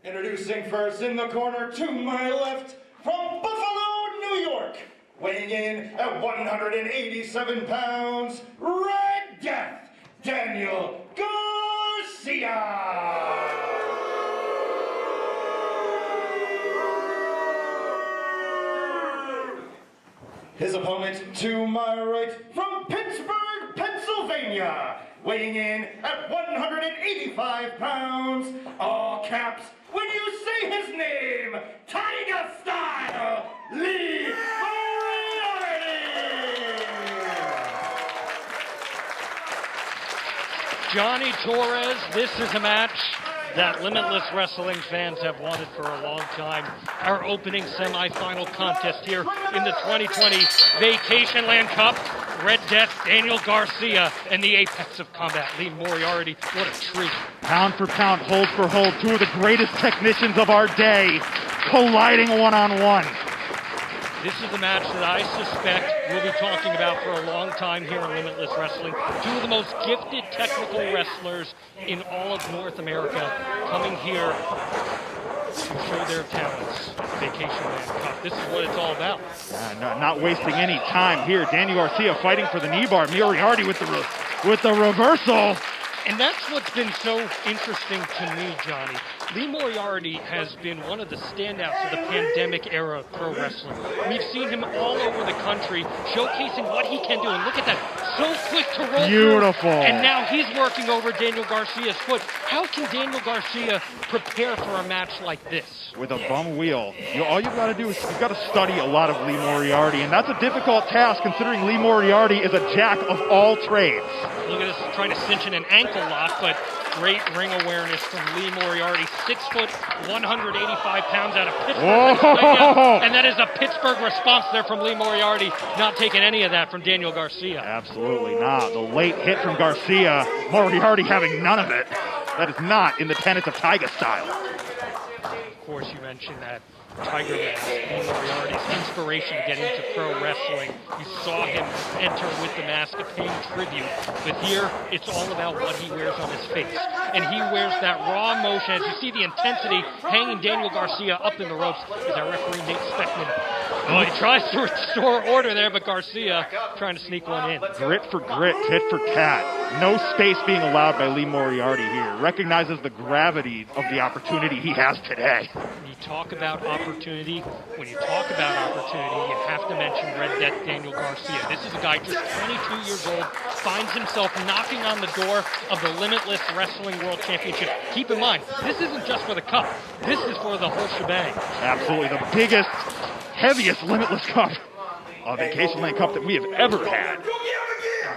Introducing first in the corner to my left, from Buffalo, New York, weighing in at 187 pounds, Red Death, Daniel Garcia. His opponent to my right, from Pittsburgh, Pennsylvania, weighing in at 185 pounds, all caps, when you say his name, Tiger Style, Lee Moriarty! Johnny Torres, this is a match that Limitless Wrestling fans have wanted for a long time. Our opening semifinal contest here in the 2020 Vacationland Cup. Red Death, Daniel Garcia, and the apex of combat, Lee Moriarty. What a treat. Pound for pound, hold for hold, two of the greatest technicians of our day colliding one-on-one. This is a match that I suspect we'll be talking about for a long time here in Limitless Wrestling. Two of the most gifted technical wrestlers in all of North America coming here to show their talents. Vacationland Cup. This is what it's all about. Not wasting any time here. Daniel Garcia fighting for the knee bar. Moriarty with the reversal. And that's what's been so interesting to me, Johnny. Lee Moriarty has been one of the standouts of the pandemic era of pro wrestling. We've seen him all over the country showcasing what he can do. And look at that, so quick to roll. Beautiful. Through. And now he's working over Daniel Garcia's foot. How can Daniel Garcia prepare for a match like this? With a bum wheel. All you've got to do is you've got to study a lot of Lee Moriarty. And that's a difficult task considering Lee Moriarty is a jack of all trades. Look at us trying to cinch in an ankle lock, but great ring awareness from Lee Moriarty. 6 foot, 185 pounds out of Pittsburgh, Pennsylvania. And that is a Pittsburgh response there from Lee Moriarty, not taking any of that from Daniel Garcia. Absolutely not. The late hit from Garcia, Moriarty having none of it. That is not in the tenets of Tiger Style. Of course, you mentioned that Tiger Mask, Lee Moriarty's inspiration to get into pro wrestling. You saw him enter with the mask, paying tribute. But here, it's all about what he wears on his face. And he wears that raw motion. As you see the intensity hanging Daniel Garcia up in the ropes as our referee Nate Speckman. Oh, he tries to restore order there, but Garcia trying to sneak one in. Grit for grit, tit for tat. No space being allowed by Lee Moriarty here. Recognizes the gravity of the opportunity he has today. You talk about opportunity. When you talk about opportunity, you have to mention Red Death Daniel Garcia. This is a guy just 22 years old, finds himself knocking on the door of the Limitless Wrestling World Championship. Keep in mind, this isn't just for the cup. This is for the whole shebang. Absolutely, the biggest, heaviest Limitless Cup, Vacationland Cup that we have ever had.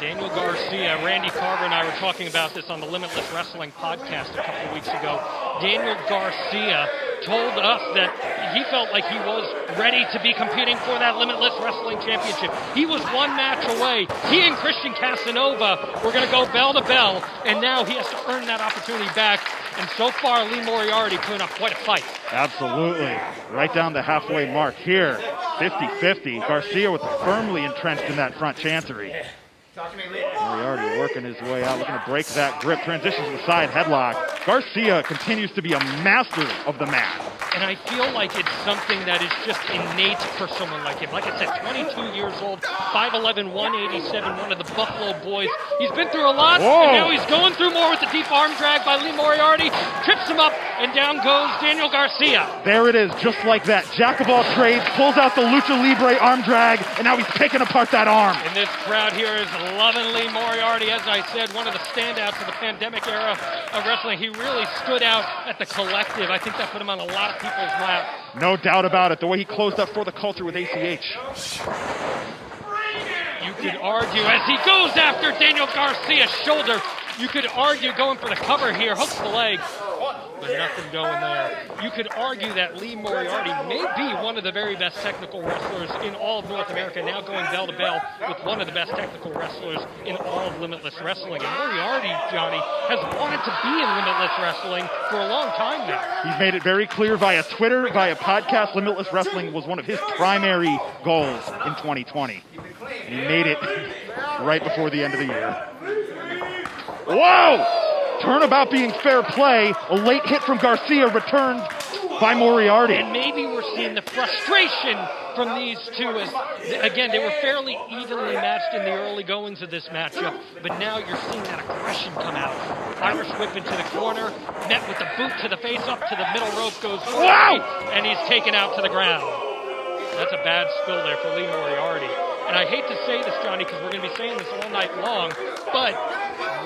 Daniel Garcia, Randy Carver and I were talking about this on the Limitless Wrestling podcast a couple of weeks ago. Daniel Garcia told us that he felt like he was ready to be competing for that Limitless Wrestling Championship. He was one match away. He and Christian Casanova were going to go bell to bell, and now he has to earn that opportunity back. And so far, Lee Moriarty putting up quite a fight. Absolutely. Right down the halfway mark here. 50-50. Garcia with firmly entrenched in that front chancery. Moriarty working his way out, looking to break that grip. Transitions to the side headlock. Garcia continues to be a master of the mat. And I feel like it's something that is just innate for someone like him. Like I said, 22 years old, 5'11", 187, one of the Buffalo boys. He's been through a lot, and now he's going through more with the deep arm drag by Lee Moriarty. Trips him up, and down goes Daniel Garcia. There it is, just like that. Jack of all trades, pulls out the Lucha Libre arm drag, and now he's picking apart that arm. And this crowd here is loving Lee Moriarty. As I said, one of the standouts of the pandemic era of wrestling. He really stood out at the collective. I think that put him on a lot of people's lap. No doubt about it. The way he closed up for the culture with ACH. You could argue as he goes after Daniel Garcia's shoulder. You could argue going for the cover here. Hooks the leg. But nothing going there. You could argue that Lee Moriarty may be one of the very best technical wrestlers in all of North America, now going bell to bell with one of the best technical wrestlers in all of Limitless Wrestling. And Moriarty, Johnny, has wanted to be in Limitless Wrestling for a long time now. He's made it very clear via Twitter, via podcast. Limitless Wrestling was one of his primary goals in 2020. And he made it right before the end of the year. Whoa! Turnabout being fair play. A late hit from Garcia returns by Moriarty. And maybe we're seeing the frustration from these two as, again, they were fairly evenly matched in the early goings of this matchup, but now you're seeing that aggression come out. Irish whip into the corner, met with the boot to the face, up to the middle rope goes Moriarty, and he's taken out to the ground. That's a bad spill there for Lee Moriarty. And I hate to say this, Johnny, because we're going to be saying this all night long, but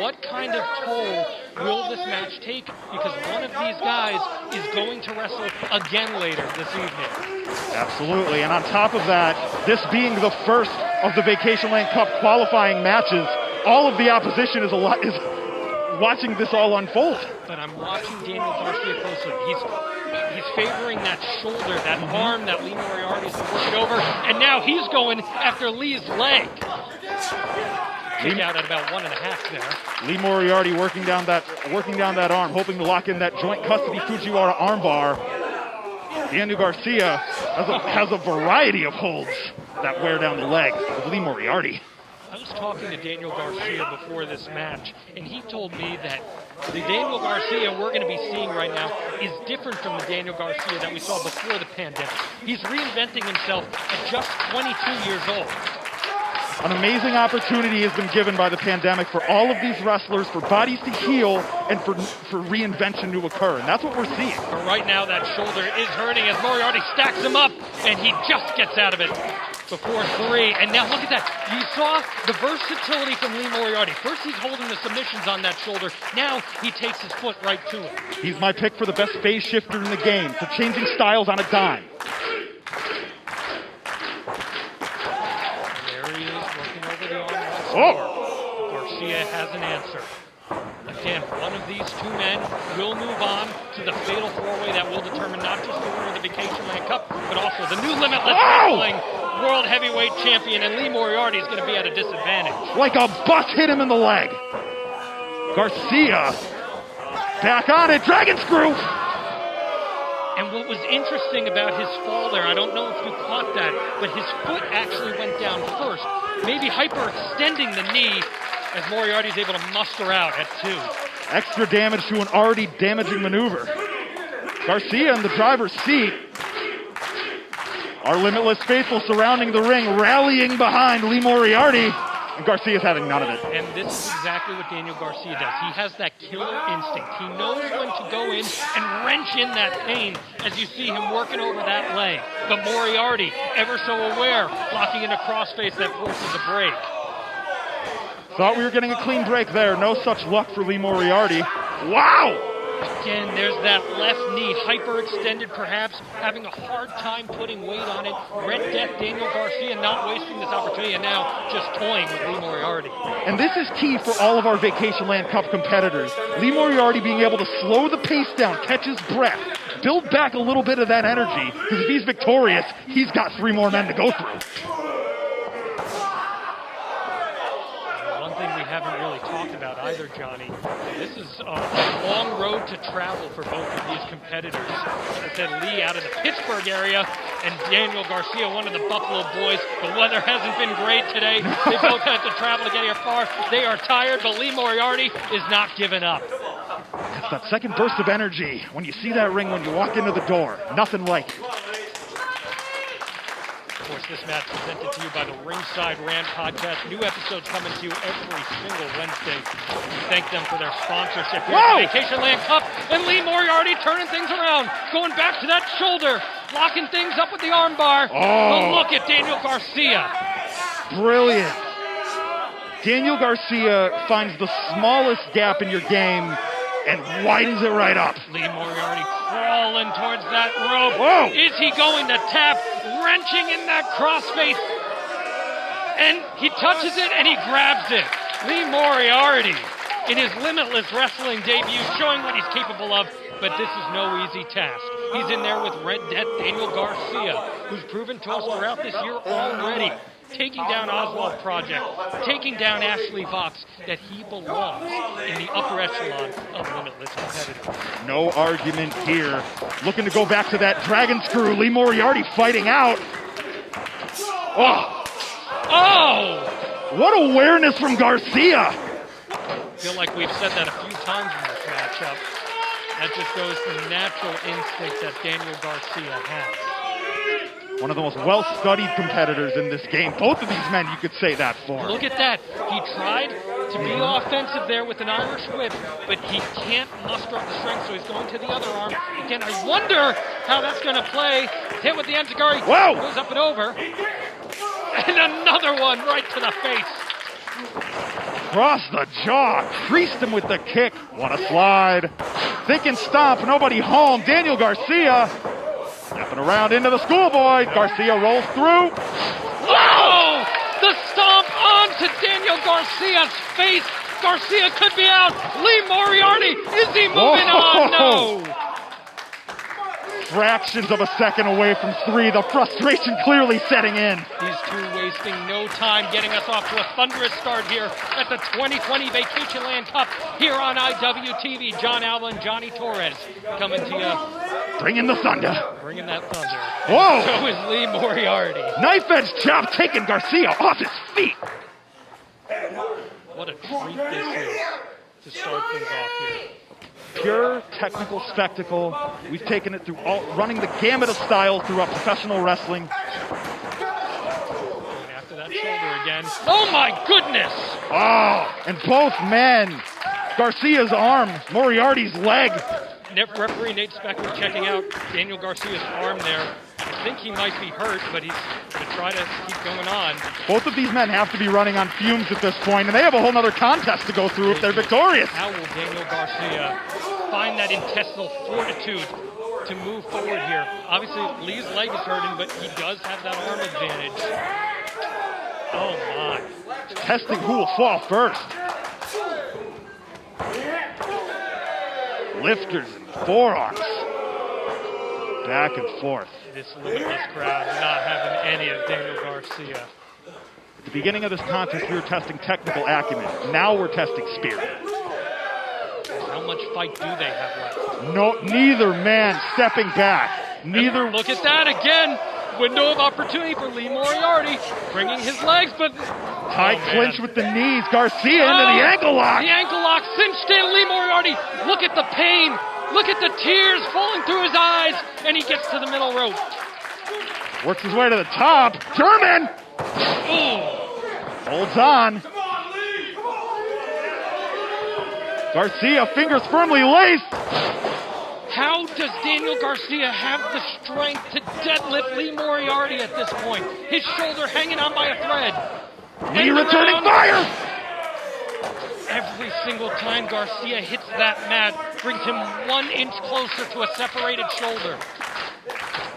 what kind of toll will this match take? Because one of these guys is going to wrestle again later this evening. Absolutely, and on top of that, this being the first of the Vacationland Cup qualifying matches, all of the opposition is watching this all unfold. But I'm watching Daniel Garcia closely. He's favoring that shoulder, that arm that Lee Moriarty's working over, and now he's going after Lee's leg. Kick out at about 1.5 there. Lee Moriarty working down that arm, hoping to lock in that joint custody Fujiwara armbar. Daniel Garcia has a variety of holds that wear down the leg of Lee Moriarty. I was talking to Daniel Garcia before this match, and he told me that the Daniel Garcia we're going to be seeing right now is different from the Daniel Garcia that we saw before the pandemic. He's reinventing himself at just 22 years old. An amazing opportunity has been given by the pandemic for all of these wrestlers, for bodies to heal and for reinvention to occur, and that's what we're seeing. But right now that shoulder is hurting as Moriarty stacks him up, and he just gets out of it before 3. And now look at that. You saw the versatility from Lee Moriarty. First he's holding the submissions on that shoulder. Now he takes his foot right to it. He's my pick for the best phase shifter in the game, for changing styles on a dime. Oh! Garcia has an answer. Again, one of these two men will move on to the fatal four-way that will determine not just the winner of the Vacationland Cup, but also the new Limitless Wrestling World Heavyweight Champion, and Lee Moriarty is going to be at a disadvantage. Like a bus hit him in the leg. Garcia back on it, dragon screw! And what was interesting about his fall there, I don't know if you caught that, but his foot actually went down first, maybe hyperextending the knee as Moriarty's able to muster out at 2. Extra damage to an already damaging maneuver. Garcia in the driver's seat. Our Limitless faithful surrounding the ring, rallying behind Lee Moriarty. And Garcia's having none of it. And this is exactly what Daniel Garcia does. He has that killer instinct. He knows when to go in and wrench in that pain as you see him working over that leg. But Moriarty, ever so aware, locking in a crossface that forces a break. Thought we were getting a clean break there. No such luck for Lee Moriarty. Wow! Again, there's that left knee, hyperextended perhaps, having a hard time putting weight on it. Red Death, Daniel Garcia not wasting this opportunity, and now just toying with Lee Moriarty. And this is key for all of our Vacationland Cup competitors. Lee Moriarty being able to slow the pace down, catch his breath, build back a little bit of that energy, because if he's victorious, he's got 3 more men to go through. Haven't really talked about either, Johnny. This is a long road to travel for both of these competitors. As I said, Lee out of the Pittsburgh area and Daniel Garcia, one of the Buffalo boys. The weather hasn't been great today. They both have to travel to get here far. They are tired, but Lee Moriarty is not giving up. It's that second burst of energy when you see that ring when you walk into the door. Nothing like it. Of course, this match presented to you by the Ringside Rant podcast. New episodes coming to you every single Wednesday. We thank them for their sponsorship here at the Vacationland Cup. And Lee Moriarty turning things around, going back to that shoulder, locking things up with the armbar. Oh, look at Daniel Garcia. Brilliant. Daniel Garcia finds the smallest gap in your game and widens it right up. Lee Moriarty crawling towards that rope. Whoa. Is he going to tap? Wrenching in that crossface. And he touches it and he grabs it. Lee Moriarty in his Limitless Wrestling debut showing what he's capable of, but this is no easy task. He's in there with Red Death Daniel Garcia, who's proven to us throughout this year already, taking down Oswald Project, taking down Ashley Vox, that he belongs in the upper echelon of Limitless competitors. No argument here. Looking to go back to that dragon screw. Lee Moriarty fighting out. Oh! What awareness from Garcia. I feel like we've said that a few times in this matchup. That just goes to the natural instinct that Daniel Garcia has. One of the most well-studied competitors in this game. Both of these men, you could say that for. Look at that. He tried to be offensive there with an Irish whip, but he can't muster up the strength, so he's going to the other arm. Again, I wonder how that's going to play. Hit with the enziguri. Whoa! Goes up and over. And another one right to the face. Across the jaw, creased him with the kick. What a slide. Think and stomp, nobody home. Daniel Garcia stepping around into the schoolboy. Garcia rolls through. Whoa! The stomp onto Daniel Garcia's face. Garcia could be out. Lee Moriarty, is he moving on? No. Fractions of a second away from 3. The frustration clearly setting in. These two wasting no time, getting us off to a thunderous start here at the 2020 Vacationland Cup here on IWTV. John Allen, Johnny Torres coming to you. Bringing the thunder. Bringing that thunder. Whoa! So is Lee Moriarty. Knife edge chop taking Garcia off his feet. What a treat this is to start things off here. Pure technical spectacle. We've taken it through running the gamut of styles throughout professional wrestling. Going after that shoulder again. Oh my goodness! Oh, and both men. Garcia's arm, Moriarty's leg. Referee Nate Speckler checking out Daniel Garcia's arm there. I think he might be hurt, but he's going to try to keep going on. Both of these men have to be running on fumes at this point, and they have a whole nother contest to go through if they're victorious. How will Daniel Garcia find that intestinal fortitude to move forward here? Obviously, Lee's leg is hurting, but he does have that arm advantage. Oh, my. Testing who will fall first. Lifters and forearms. Back and forth. This Limitless crowd not having any of Daniel Garcia. At the beginning of this contest, we were testing technical acumen. Now we're testing spirit. How much fight do they have left? No, neither man stepping back. Neither. Look at that again. Window of opportunity for Lee Moriarty, bringing his legs, but High clinch with the knees. Garcia into the ankle lock. The ankle lock cinched in. Lee Moriarty, look at the pain. Look at the tears falling through his eyes, and he gets to the middle rope. Works his way to the top. German! Ooh. Holds on. Garcia, fingers firmly laced. How does Daniel Garcia have the strength to deadlift Lee Moriarty at this point? His shoulder hanging on by a thread. Lee returning fire. Every single time Garcia hits that mat, brings him 1 inch closer to a separated shoulder.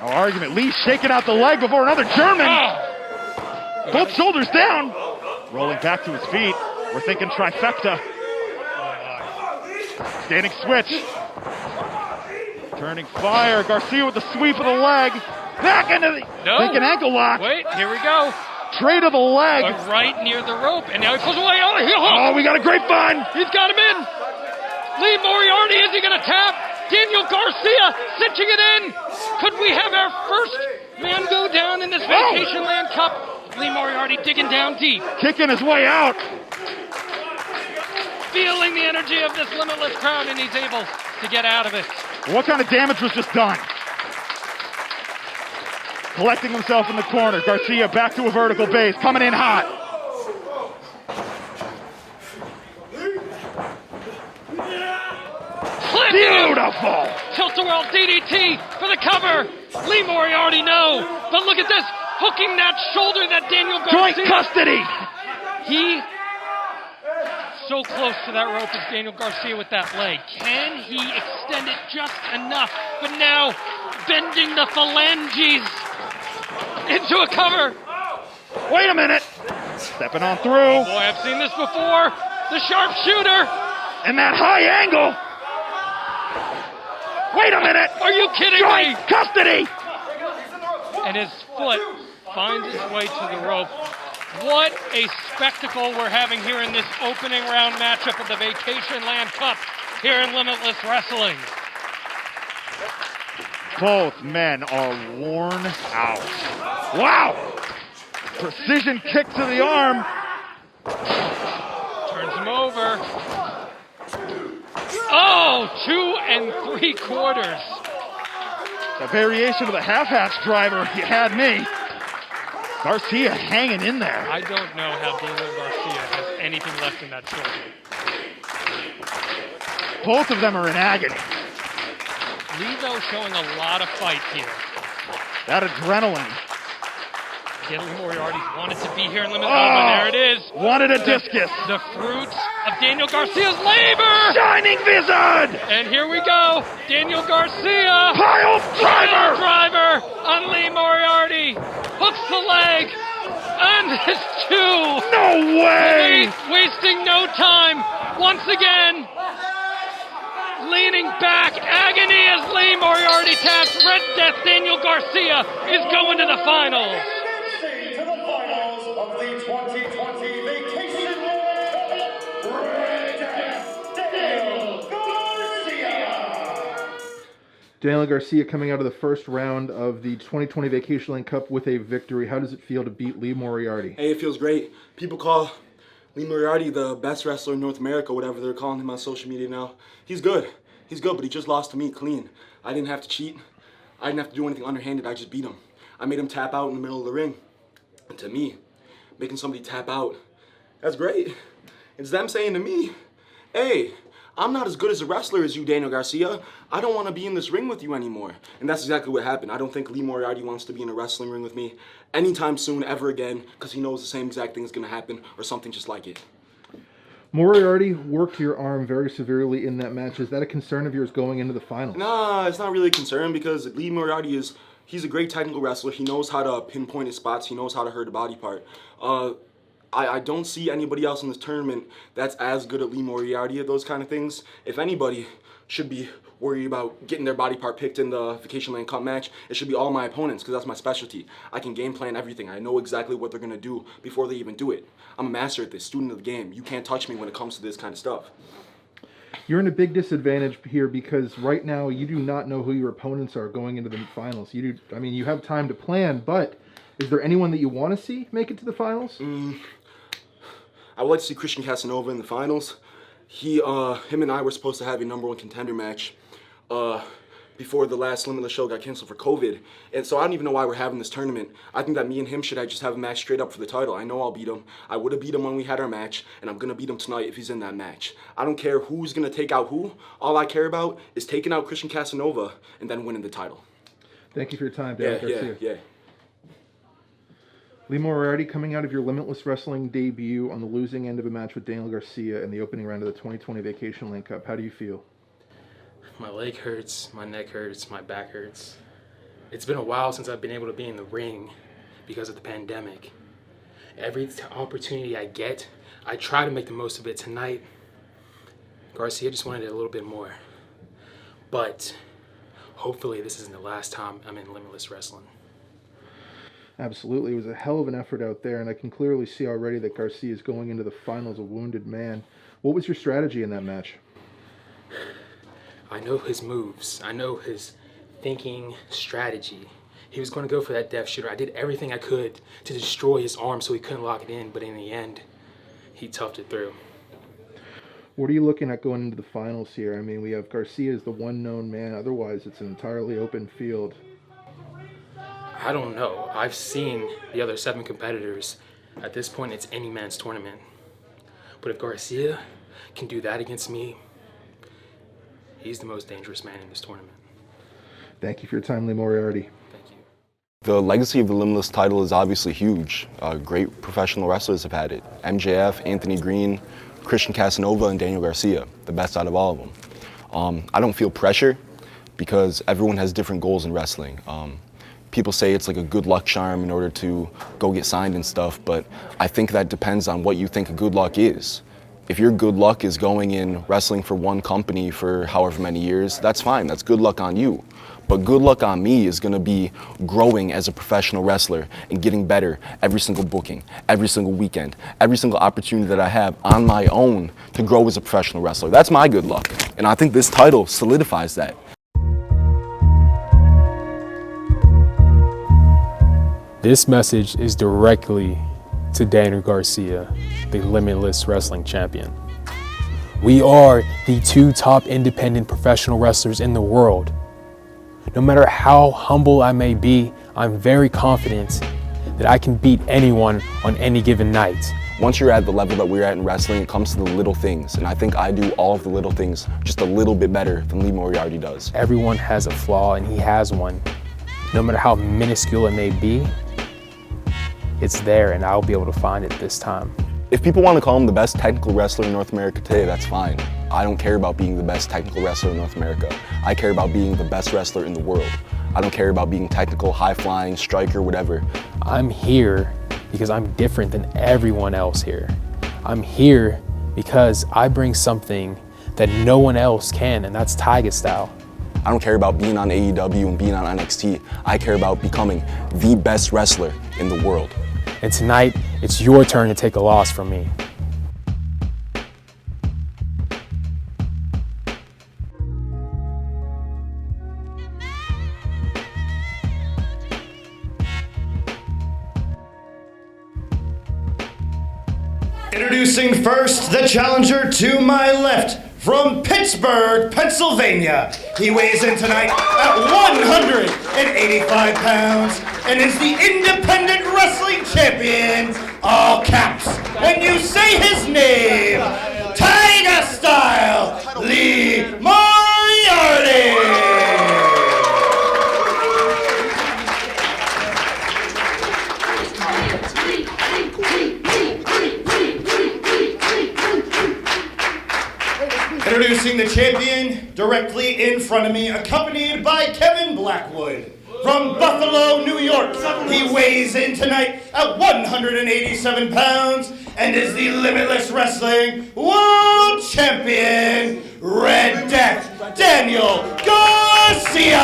No argument. Lee shaking out the leg before another German. Oh. Both shoulders down. Rolling back to his feet. We're thinking trifecta. Standing switch. Turning fire. Garcia with the sweep of the leg. Back into the thinking ankle lock. Wait, here we go. Trade of the leg. Right near the rope, and now he pulls away. Oh, we got a grapevine. He's got him in. Lee Moriarty, is he going to tap? Daniel Garcia cinching it in. Could we have our first man go down in this Vacationland Cup? Lee Moriarty digging down deep. Kicking his way out. Feeling the energy of this Limitless crowd, and he's able to get out of it. What kind of damage was just done? Collecting himself in the corner. Garcia back to a vertical base. Coming in hot. Beautiful. Tilt-a-whirl DDT for the cover. Lee Moriarty, no. But look at this. Hooking that shoulder that Daniel Garcia. Joint custody. He so close to that rope as Daniel Garcia with that leg. Can he extend it just enough? But now bending the phalanges into a cover. Wait a minute. Stepping on through. Oh boy, I've seen this before. The sharpshooter. And that high angle. Wait a minute. Are you kidding me? Custody. And his foot finds its way to the rope. What a spectacle we're having here in this opening round matchup of the Vacationland Cup here in Limitless Wrestling. Both men are worn out. Wow! Precision kick to the arm. Turns him over. Oh, 2 3/4. A variation of the half-hatch driver. You had me. Garcia hanging in there. I don't know how Daniel Garcia has anything left in that shoulder. Both of them are in agony. Lee showing a lot of fight here. That adrenaline. Again, Moriarty wanted to be here in Limitless, but there it is. Wanted a discus. The fruits of Daniel Garcia's labor. Shining Vizard. And here we go. Daniel Garcia. Pile driver. Driver on Lee Moriarty. Hooks the leg. And it's 2. No way. Wasting no time. Once again. Leaning back, agony as Lee Moriarty taps. Red Death Daniel Garcia is going to the finals. Advancing to the finals of the 2020 Vacationland Red Death, Daniel Garcia. Daniel Garcia coming out of the first round of the 2020 Vacationland Cup with a victory. How does it feel to beat Lee Moriarty? Hey, it feels great. People call Lee Moriarty the best wrestler in North America, whatever they're calling him on social media now. He's good. He's good, but he just lost to me clean. I didn't have to cheat. I didn't have to do anything underhanded. I just beat him. I made him tap out in the middle of the ring. And to me, making somebody tap out, that's great. It's them saying to me, hey, I'm not as good as a wrestler as you, Daniel Garcia. I don't want to be in this ring with you anymore. And that's exactly what happened. I don't think Lee Moriarty wants to be in a wrestling ring with me anytime soon, ever again, because he knows the same exact thing is going to happen or something just like it. Moriarty worked your arm very severely in that match. Is that a concern of yours going into the finals? Nah, it's not really a concern because Lee Moriarty he's a great technical wrestler. He knows how to pinpoint his spots. He knows how to hurt a body part. I don't see anybody else in this tournament that's as good at Lee Moriarty at those kind of things. If anybody should be worried about getting their body part picked in the Vacationland Cup match, it should be all my opponents because that's my specialty. I can game plan everything. I know exactly what they're going to do before they even do it. I'm a master at this, student of the game. You can't touch me when it comes to this kind of stuff. You're in a big disadvantage here because right now you do not know who your opponents are going into the finals. You have time to plan, but is there anyone that you want to see make it to the finals? I would like to see Christian Casanova in the finals. Him and I were supposed to have a #1 contender match before the last Limitless show got canceled for COVID. And so I don't even know why we're having this tournament. I think that me and him should just have a match straight up for the title. I know I'll beat him. I would have beat him when we had our match, and I'm going to beat him tonight if he's in that match. I don't care who's going to take out who. All I care about is taking out Christian Casanova and then winning the title. Thank you for your time, Daniel Garcia. Yeah. Lee Moriarty coming out of your Limitless Wrestling debut on the losing end of a match with Daniel Garcia in the opening round of the 2020 Vacationland Cup. How do you feel? My leg hurts, my neck hurts, my back hurts. It's been a while since I've been able to be in the ring because of the pandemic. Every opportunity I get, I try to make the most of it. Tonight, Garcia just wanted it a little bit more. But hopefully this isn't the last time I'm in Limitless Wrestling. Absolutely. It was a hell of an effort out there, and I can clearly see already that Garcia is going into the finals a wounded man. What was your strategy in that match? I know his moves. I know his thinking strategy. He was going to go for that death shooter. I did everything I could to destroy his arm so he couldn't lock it in, but in the end, he toughed it through. What are you looking at going into the finals here? I mean, we have Garcia as the one known man. Otherwise, it's an entirely open field. I don't know. I've seen the other 7 competitors. At this point, it's any man's tournament. But if Garcia can do that against me, he's the most dangerous man in this tournament. Thank you for your time, Lee Moriarty. Thank you. The legacy of the Limitless title is obviously huge. Great professional wrestlers have had it. MJF, Anthony Green, Christian Casanova, and Daniel Garcia, the best out of all of them. I don't feel pressure because everyone has different goals in wrestling. People say it's like a good luck charm in order to go get signed and stuff, but I think that depends on what you think good luck is. If your good luck is going in wrestling for one company for however many years, that's fine, that's good luck on you. But good luck on me is gonna be growing as a professional wrestler and getting better every single booking, every single weekend, every single opportunity that I have on my own to grow as a professional wrestler. That's my good luck, and I think this title solidifies that. This message is directly to Daniel Garcia, the Limitless Wrestling Champion. We are the 2 top independent professional wrestlers in the world. No matter how humble I may be, I'm very confident that I can beat anyone on any given night. Once you're at the level that we're at in wrestling, it comes to the little things. And I think I do all of the little things just a little bit better than Lee Moriarty does. Everyone has a flaw and he has one. No matter how minuscule it may be, it's there and I'll be able to find it this time. If people want to call him the best technical wrestler in North America today, that's fine. I don't care about being the best technical wrestler in North America. I care about being the best wrestler in the world. I don't care about being technical, high-flying, striker, whatever. I'm here because I'm different than everyone else here. I'm here because I bring something that no one else can, and that's Tiger style. I don't care about being on AEW and being on NXT. I care about becoming the best wrestler in the world. And tonight, it's your turn to take a loss from me. Introducing first, the challenger to my left, from Pittsburgh, Pennsylvania. He weighs in tonight at 185 pounds and is the Independent Wrestling Champion, all caps. When you say his name, Tiger Style, Lee Moriarty. Introducing the champion directly in front of me, accompanied by Kevin Blackwood. From Buffalo, New York, he weighs in tonight at 187 pounds and is the Limitless Wrestling World Champion, Red Death, Daniel Garcia!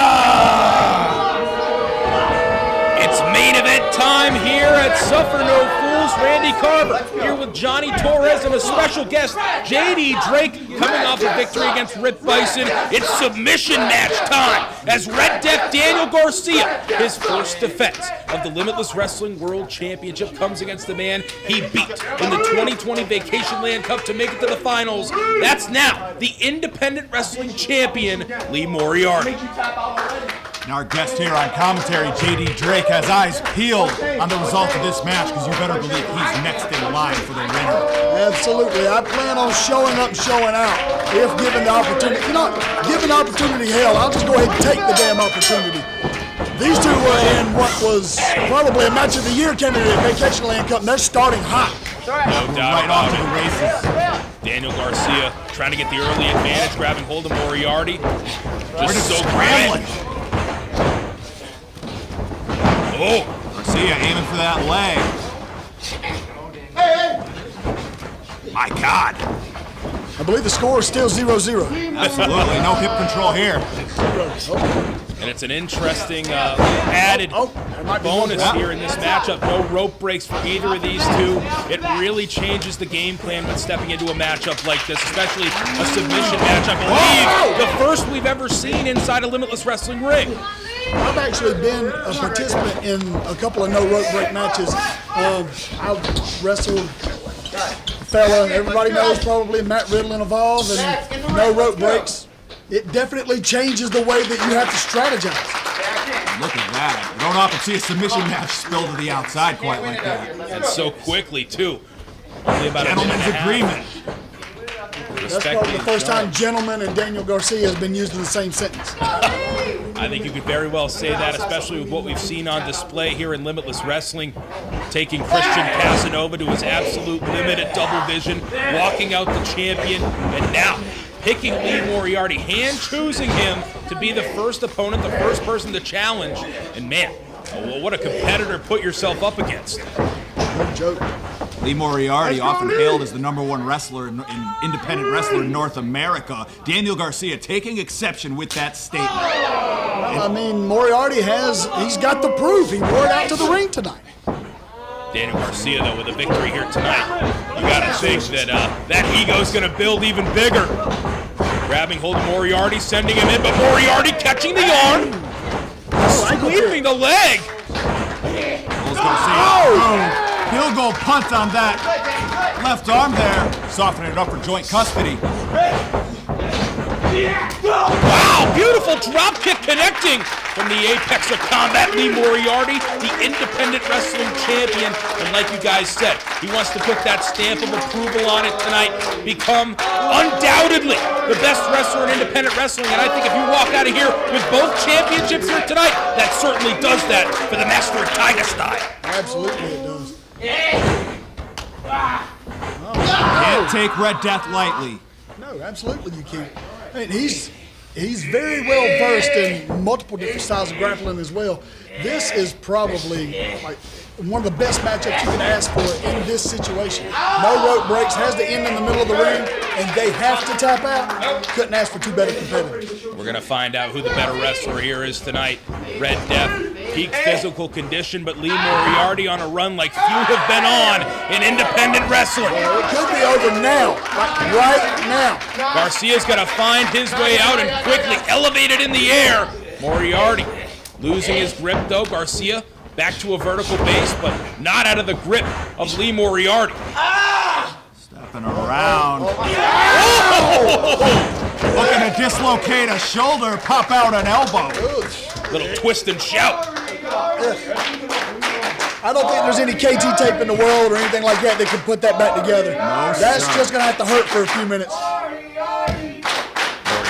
It's main event time here at Suffer No Fools. Randy Carver here with Johnny Torres and a special guest, JD Drake, coming off a victory against Rip Bison. It's submission match time as Red Death Daniel Garcia, his first defense of the Limitless Wrestling World Championship, comes against the man he beat in the 2020 Vacationland Cup to make it to the finals. That's now the Independent Wrestling Champion, Lee Moriarty. And our guest here on commentary, JD Drake, has eyes peeled on the result of this match because you better believe he's next in line for the winner. Absolutely. I plan on showing up and showing out if given the opportunity. You know, given the opportunity, hell, I'll just go ahead and take the damn opportunity. These two were in what was probably a match of the year candidate at Vacationland Cup, and they're starting hot. No doubt Right off to the races. Daniel Garcia trying to get the early advantage, grabbing hold of Moriarty. Just so scrambling. Oh, Garcia aiming for that leg. My God. I believe the score is still 0-0. Absolutely, no hip control here. and it's an interesting added bonus here in this matchup. No rope breaks for either of these two. It really changes the game plan when stepping into a matchup like this, especially a submission match, I believe the first we've ever seen inside a Limitless Wrestling ring. I've actually been a participant in a couple of no rope break matches. I've wrestled a fella everybody knows probably, Matt Riddle in Evolve, and no rope breaks. It definitely changes the way that you have to strategize. Look at that. You don't often see a submission match spill to the outside quite like that. And so quickly, too. Only about Gentleman's agreement. That's probably the first time gentleman and Daniel Garcia has been used in the same sentence. I think you could very well say that, especially with what we've seen on display here in Limitless Wrestling, taking Christian Casanova to his absolute limit at double vision, walking out the champion, and now picking Lee Moriarty, hand-choosing him to be the first opponent, the first person to challenge. And man, what a competitor put yourself up against. No joke. Lee Moriarty, often hailed as the #1 wrestler in independent wrestler in North America. Daniel Garcia taking exception with that statement. I mean, Moriarty he's got the proof. He wore it out to the ring tonight. Daniel Garcia, though, with a victory here tonight, you gotta think that that ego's gonna build even bigger. Grabbing hold of Moriarty, sending him in, but Moriarty catching the arm, sweeping the leg. Garcia. He'll Big old punt on that left arm there. Softening it up for joint custody. Wow, beautiful drop kick connecting from the apex of combat, Lee Moriarty, the independent wrestling champion. And like you guys said, he wants to put that stamp of approval on it tonight, become undoubtedly the best wrestler in independent wrestling. And I think if you walk out of here with both championships here tonight, that certainly does that for the master of Tiger style. Absolutely it does. Can't take Red Death lightly. No, absolutely you can't. I mean, he's very well versed in multiple different styles of grappling as well. This is probably like one of the best matchups you can ask for in this situation. No rope breaks, has to end in the middle of the ring, and they have to tap out. Couldn't ask for two better competitors. We're going to find out who the better wrestler here is tonight. Red Death, peak physical condition, but Lee Moriarty on a run like few have been on in independent wrestling. Well, it could be over now, like right now. Garcia's got to find his way out and quickly elevate it in the air. Moriarty losing his grip though. Garcia back to a vertical base, but not out of the grip of Lee Moriarty. Stepping around. Looking to dislocate a shoulder, pop out an elbow. Little twist and shout. I don't think there's any KT tape in the world or anything like that that can put that back together. That's just going to have to hurt for a few minutes.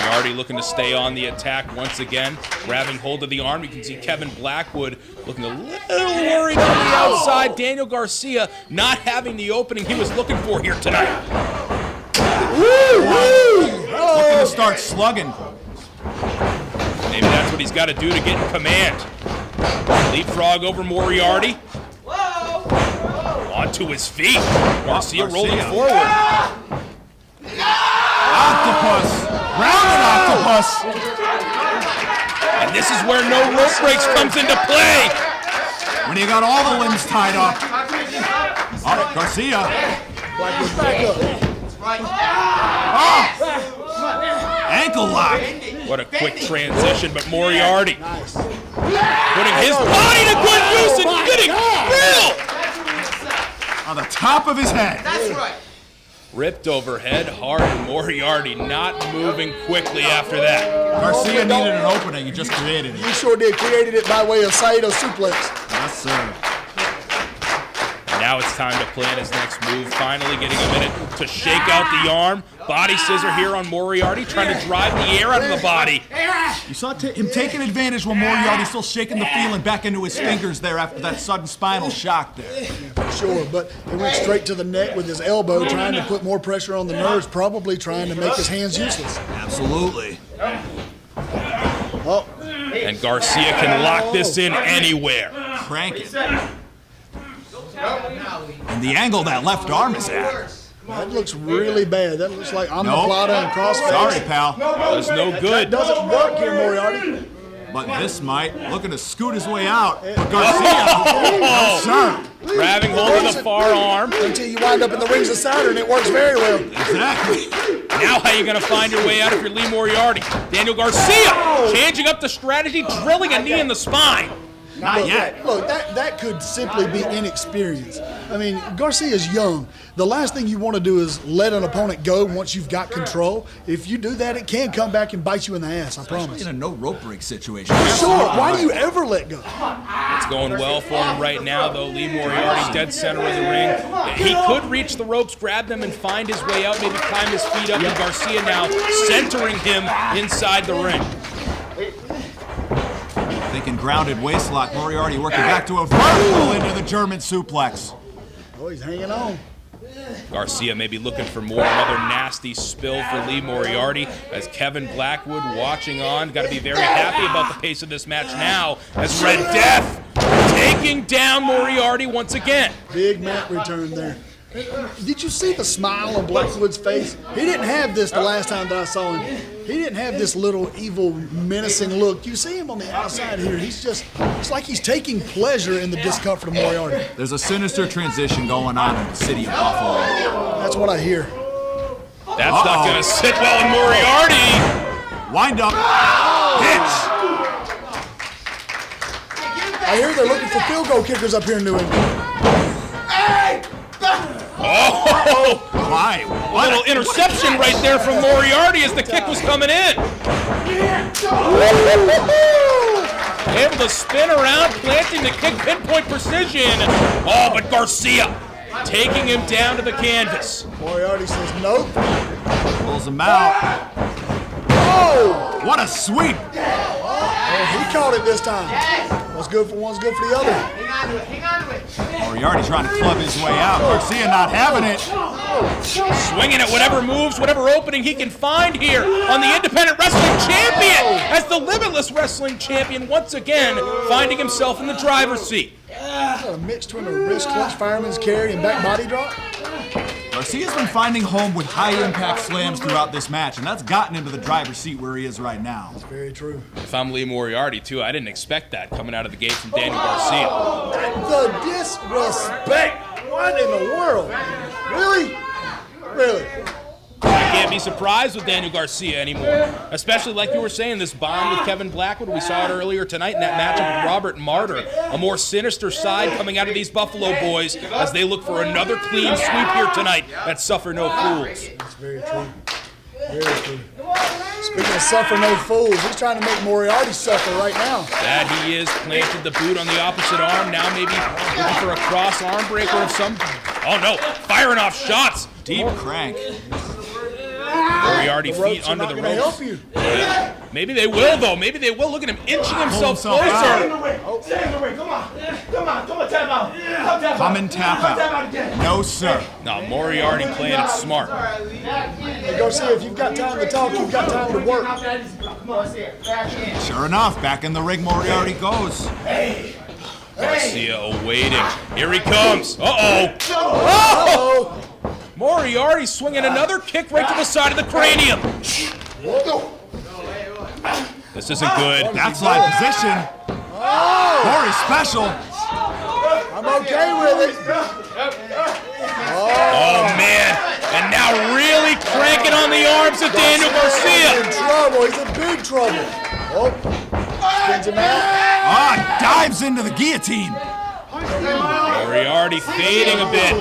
Moriarty looking to stay on the attack once again, grabbing hold of the arm. You can see Kevin Blackwood looking a little worried on the outside. Daniel Garcia not having the opening he was looking for here tonight. Looking to start slugging. Maybe that's what he's got to do to get in command. Leapfrog over Moriarty. Onto his feet. Garcia rolling forward. Octopus. Rounded octopus. And this is where no rope breaks comes into play. When you got all the limbs tied up. All right, Garcia. Ankle lock. What a quick transition, but Moriarty putting his body to good use and getting real. On the top of his head. That's right. Ripped overhead hard, and Moriarty not moving quickly after that. Garcia needed an opening, he just created it. You sure did. Created it by way of Saito suplex. Yes, sir. Now it's time to plan his next move. Finally getting a minute to shake out the arm. Body scissor here on Moriarty, trying to drive the air out of the body. You saw him taking advantage when Moriarty's still shaking the feeling back into his fingers there after that sudden spinal shock there. Sure, but he went straight to the neck with his elbow, trying to put more pressure on the nerves, probably trying to make his hands useless. Absolutely. Oh. And Garcia can lock this in anywhere. Crank it. And the angle that left arm is at. That looks really bad. That looks like omoplata and crossface. Sorry, pal. That's no good. That doesn't work here, Moriarty. But this might. Looking to scoot his way out. But Garcia. No, sir. Grabbing hold of the far arm. Until you wind up in the rings of Saturn, it works very well. Exactly. Now how are you going to find your way out if you're Lee Moriarty? Daniel Garcia changing up the strategy, drilling a knee in the spine. Not yet. Look, that could simply be inexperience. I mean, Garcia's young. The last thing you want to do is let an opponent go once you've got control. If you do that, it can come back and bite you in the ass, I promise. In a no rope break situation. Sure, why do you ever let go? It's going well for him right now, though. Lee Moriarty dead center of the ring. He could reach the ropes, grab them, and find his way out, maybe climb his feet up, and Garcia now centering him inside the ring. Thinking grounded waistlock. Moriarty working back to a vertical into the German suplex. Oh, he's hanging on. Garcia may be looking for more. Another nasty spill for Lee Moriarty as Kevin Blackwood watching on. Got to be very happy about the pace of this match now as Red Death taking down Moriarty once again. Big mat return there. Did you see the smile on Blackwood's face? He didn't have this the last time that I saw him. He didn't have this little evil, menacing look. You see him on the outside here. It's like he's taking pleasure in the discomfort of Moriarty. There's a sinister transition going on in the city of Buffalo. That's what I hear. That's not going to sit well in Moriarty. Wind up. Pitch. I hear they're looking for field goal kickers up here in New England. Oh, My, a little interception right there from Moriarty as the kick was coming in. Able to spin around, planting the kick, pinpoint precision. Oh, but Garcia taking him down to the canvas. Moriarty says nope. pulls him out. Oh, what a sweep. Oh, he caught it this time. What's good for one's good for the other. Hang on to it. Moriarty trying to club his way out. Garcia not having it. Swinging at whatever moves, whatever opening he can find here on the Independent Wrestling Champion as the Limitless Wrestling Champion once again finding himself in the driver's seat. A mix between a wrist clutch, fireman's carry, and back body drop. Garcia's been finding home with high-impact slams throughout this match, and that's gotten him to the driver's seat where he is right now. That's very true. If I'm Lee Moriarty, too, I didn't expect that coming out of the gate from Daniel Garcia. The disrespect. What in the world? Really? Really? I can't be surprised with Daniel Garcia anymore. Especially like you were saying, this bond with Kevin Blackwood. We saw it earlier tonight in that matchup with Robert Martyr. A more sinister side coming out of these Buffalo boys as they look for another clean sweep here tonight at Suffer No Fools. That's very true. Very true. Speaking of suffer no fools, he's trying to make Moriarty suffer right now. That he is. Planted the boot on the opposite arm. Now maybe looking for a cross arm breaker of some... Oh no, firing off shots. Deep crank. Moriarty feet under the ropes. Help you. Yeah. Maybe they will, though. Maybe they will. Look at him inching himself closer. Come and tap out. No, sir. No, Moriarty playing it smart. Hey, Garcia, if you've got time to talk, you've got time to work. Sure enough, back in the ring Moriarty goes. Garcia awaiting. Here he comes. Uh-oh. Oh! Moriarty swinging another kick right to the side of the cranium. This isn't good. Backslide position. Very special. I'm okay with it. Oh, man. And now really cranking on the arms of Daniel Garcia. He's in trouble. He's in big trouble. Oh, spins him out. Dives into the guillotine. Moriarty fading a bit.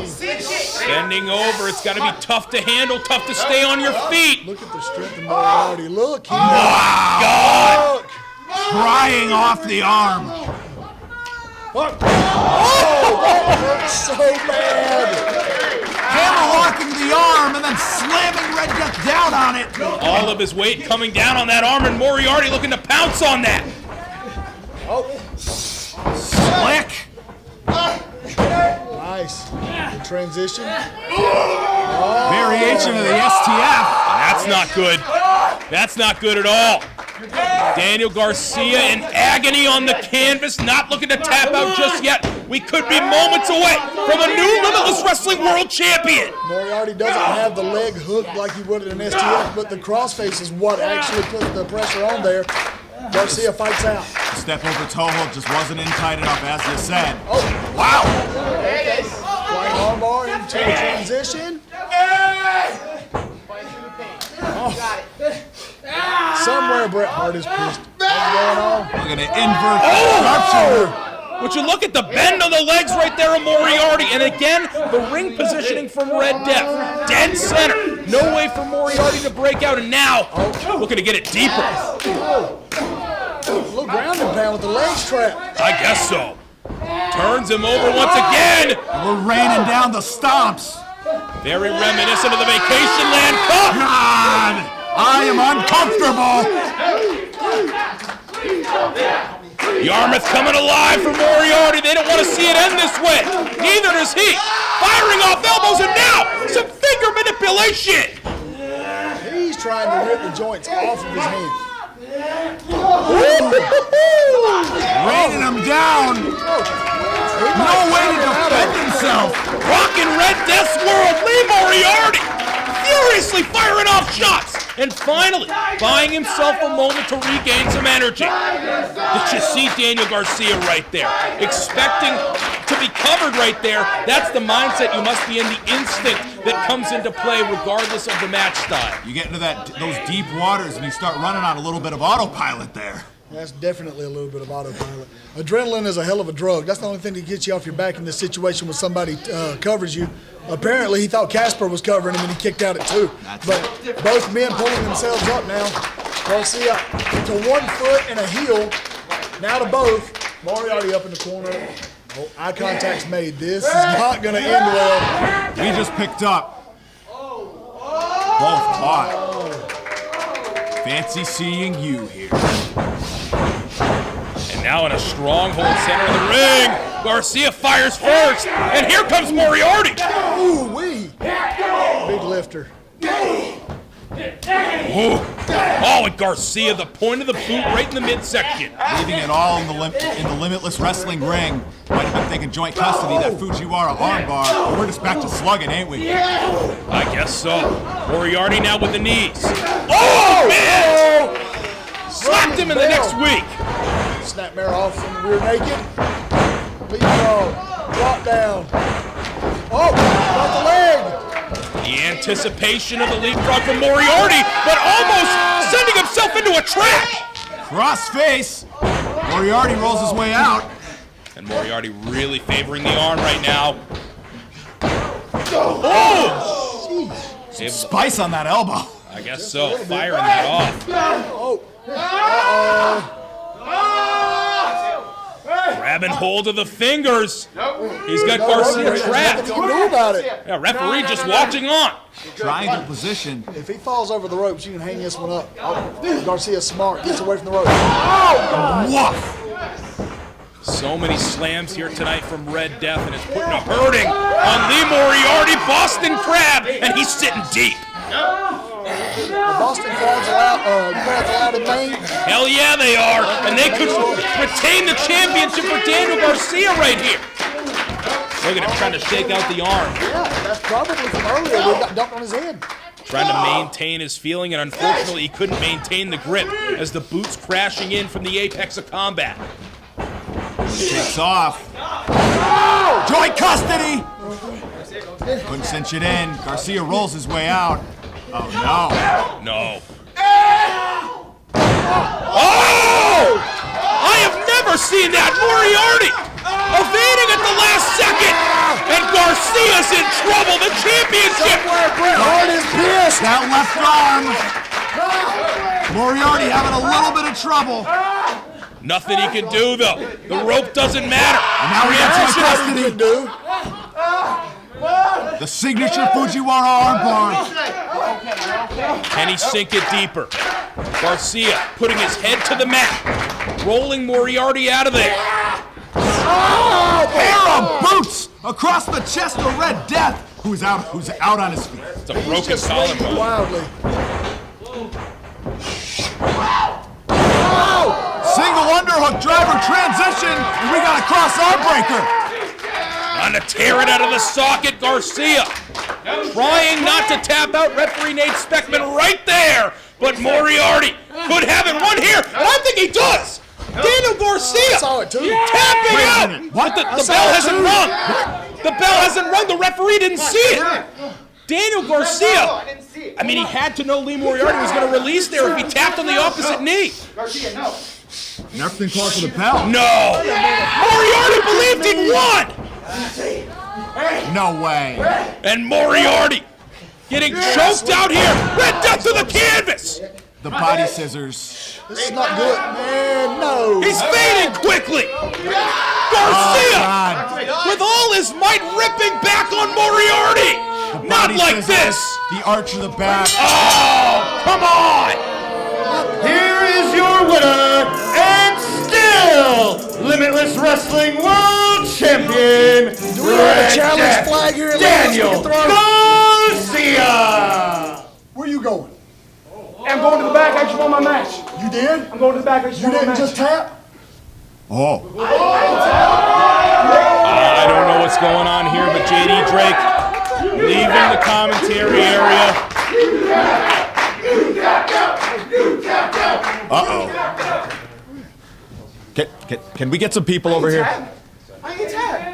Bending over. It's got to be tough to handle, tough to stay on your feet. Look at the strength of Moriarty. Look. Wow. God. Look. Prying off the arm. Oh, that hurts so bad. Hammer locking the arm and then slamming Red Death down on it. All of his weight coming down on that arm, and Moriarty looking to pounce on that. Oh. Slick. Nice. Good transition. Variation of the STF. That's not good. That's not good at all. Daniel Garcia in agony on the canvas, not looking to tap out just yet. We could be moments away from a new Limitless Wrestling World Champion. Moriarty doesn't have the leg hooked like he would in an STF, but the crossface is what actually puts the pressure on there. Garcia fights out. Step over toe hold just wasn't in tight enough, as you said. Oh, Wow. flying armbar into a transition. Oh. Somewhere Bret Hart is pissed. What's going on? Look at an invert sharpshooter. Would you look at the bend of the legs right there of Moriarty, and again, the ring positioning from Red Death. Dead center. No way for Moriarty to break out, and now looking to get it deeper. A little ground and pound with the legs trapped. I guess so. Turns him over once again. We're raining down the stomps. Very reminiscent of the Vacationland Cup. God, I am uncomfortable. Yarmouth coming alive for Moriarty. They don't want to see it end this way. Neither does he. Firing off elbows, and now some finger manipulation. He's trying to rip the joints off of his hands. Raining him down. No way to defend himself. Rocking Red Death's world, Lee Moriarty furiously firing off shots. And finally, buying himself a moment to regain some energy. Did you see Daniel Garcia right there? Expecting to be covered right there. That's the mindset you must be in, the instinct that comes into play regardless of the match style. You get into those deep waters and you start running on a little bit of autopilot there. That's definitely a little bit of autopilot. Adrenaline is a hell of a drug. That's the only thing that gets you off your back in this situation when somebody covers you. Apparently, he thought Casper was covering him, and he kicked out at 2. But both men pulling themselves up now. Garcia to 1 foot and a heel. Now to both. Moriarty up in the corner. Oh, eye contact's made. This is not going to end well. We just picked up. Both caught. Fancy seeing you here. And now in a stronghold center of the ring, Garcia fires first, and here comes Moriarty. Ooh-wee. Big lifter. Ooh. Oh, and Garcia, the point of the boot right in the midsection. Leaving it all in the Limitless wrestling ring. Might have been thinking joint custody, that Fujiwara armbar, but we're just back to slugging, ain't we? I guess so. Moriarty now with the knees. Oh, man! Slapped him in the next week. Snapmare off from the rear naked. Leapfrog. Drop down. Oh, got the leg. The anticipation of the leapfrog from Moriarty, but almost sending himself into a trap. Cross face. Moriarty rolls his way out. And Moriarty really favoring the arm right now. Oh! Some spice on that elbow. I guess so. Firing that off. Grabbing hold of the fingers. He's got Garcia trapped. Nothing you can do about it. Yeah, referee just watching on. Triangle position. If he falls over the ropes, you can hang this one up. Garcia's smart. Gets away from the ropes. Woof. So many slams here tonight from Red Death, and it's putting a hurting on Lee Moriarty. Boston Crab, and he's sitting deep. The Boston Crabs allowed in Maine. Hell yeah, they are. And they could retain the championship for Daniel Garcia right here. Look at him trying to shake out the arm. Yeah, that's probably from earlier where he got dumped on his head. Trying to maintain his feeling, and unfortunately he couldn't maintain the grip as the boots crashing in from the apex of combat. Takes off. Joint custody. Couldn't cinch it in. Garcia rolls his way out. Oh, no. No. Oh! I have never seen that. Moriarty evading at the last second. And Garcia's in trouble. The championship. Bret Hart is pissed. That left arm. Moriarty having a little bit of trouble. Nothing he can do, though. The rope doesn't matter. And now we have joint custody. The signature Fujiwara armbar. Can he sink it deeper? Garcia putting his head to the mat, rolling Moriarty out of there. Oh, pair of boots across the chest of Red Death, who's out on his feet. It's a broken collarbone. Wildly. Single underhook driver transition, and we got a cross arm breaker. Trying to tear it out of the socket, Garcia. Trying not to tap out referee Nate Speckman right there. But Moriarty could have it. One here. And I think he does. Daniel Garcia saw it too. Tapping out. But the bell hasn't rung. The bell hasn't rung. The referee didn't see it. Daniel Garcia. I mean, he had to know Lee Moriarty was going to release there if he tapped on the opposite knee. Garcia, no. And everything called for the bell. No. Moriarty believed he'd won. No way. And Moriarty getting choked out here. Red Death to the canvas. The body scissors. This is not good. Man, no. He's fading quickly. Garcia, with all his might, ripping back on Moriarty. Not like scissors, this. The arch of the back. Oh, come on. Here is your winner, and still Limitless Wrestling World Champion, Red challenge Death, flag here. Daniel Garcia. Where you going? I'm going to the back. I just won my match. You did? I'm going to the back. I just You won my didn't match. just tap? Oh. I don't know what's going on here, but JD Drake leaving the commentary area. Uh-oh. Can we get some people over here? I ain't tap.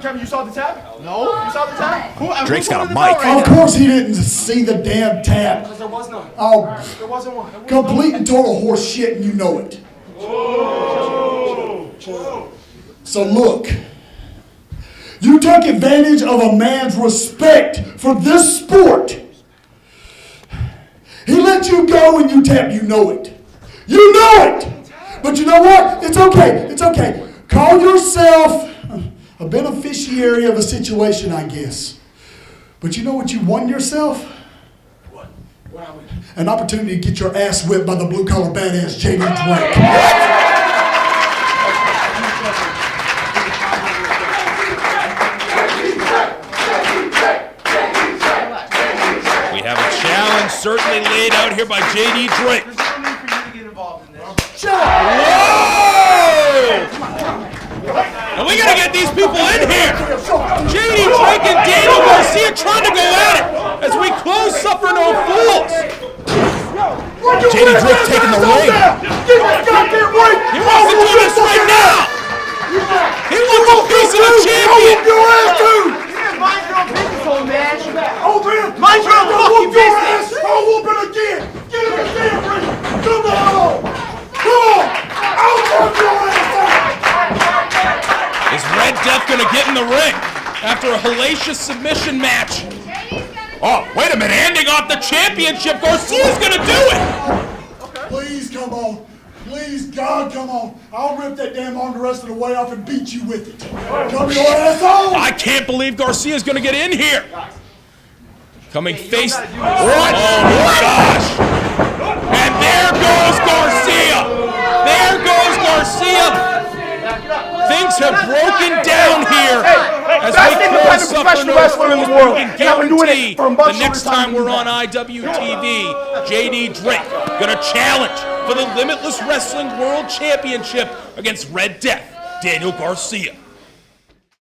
Kevin, you saw the tap? No. You saw the tap? Drake's got a mic. Of course he didn't see the damn tap. Because there was none. Oh, There wasn't one. complete and total horse shit, and you know it. So look, you took advantage of a man's respect for this sport. He let you go and you tapped. You know it. You know it. But you know what? It's okay. It's okay. Call yourself a beneficiary of a situation, I guess. But you know what you won yourself? What? An opportunity to get your ass whipped by the blue-collar badass JD Drake. We have a challenge certainly laid out here by JD Drake. Whoa! And we gotta get these people in here. JD Drake and Daniel Garcia trying to go at it as we close Suffer No Fools. JD Drake taking the ring. He wants to do this right now. He wants a piece of the champion. Mind your own business, old man. Mind your own fucking business. I'll whoop it again. Get in the damn ring. Come on. Come on. I'll whoop your ass out. Is Red Death gonna get in the ring after a hellacious submission match? Oh, wait a minute, handing off the championship. Garcia's gonna do it. Please come on. Please, God, come on. I'll rip that damn arm the rest of the way off and beat you with it. Come your ass on. I can't believe Garcia's gonna get in here. Coming face. What? Oh my gosh. And there goes Garcia. There goes Garcia. Things have broken down here as we close Suffer No Fools. We can guarantee the next time we're on IWTV, JD Drake gonna challenge for the Limitless Wrestling World Championship against Red Death, Daniel Garcia.